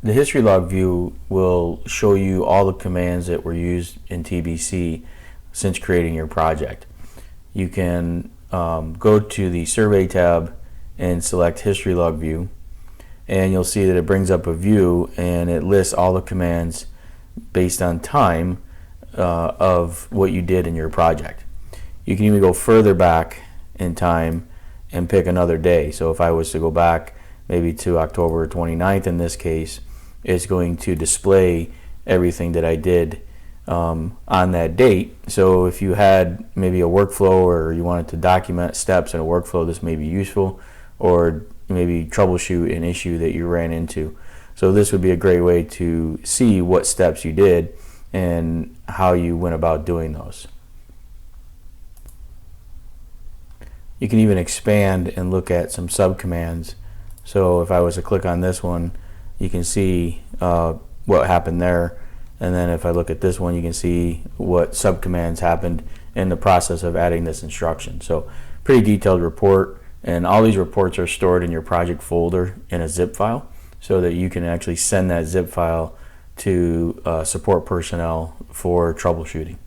The history log view will show you all the commands that were used in TBC since creating your project. You can go to the survey tab and select history log view, and you'll see that it brings up a view and it lists all the commands based on time of what you did in your project. You can even go further back in time and pick another day. So if I was to go back maybe to October 29th in this case, it's going to display everything that I did on that date. So if you had maybe a workflow or you wanted to document steps in a workflow, this may be useful, or maybe troubleshoot an issue that you ran into. So this would be a great way to see what steps you did and how you went about doing those. You can even expand and look at some subcommands. So if I was to click on this one, you can see what happened there, and then if I look at this one, you can see what subcommands happened in the process of adding this instruction. So pretty detailed report, and all these reports are stored in your project folder in a zip file, so that you can actually send that zip file to support personnel for troubleshooting.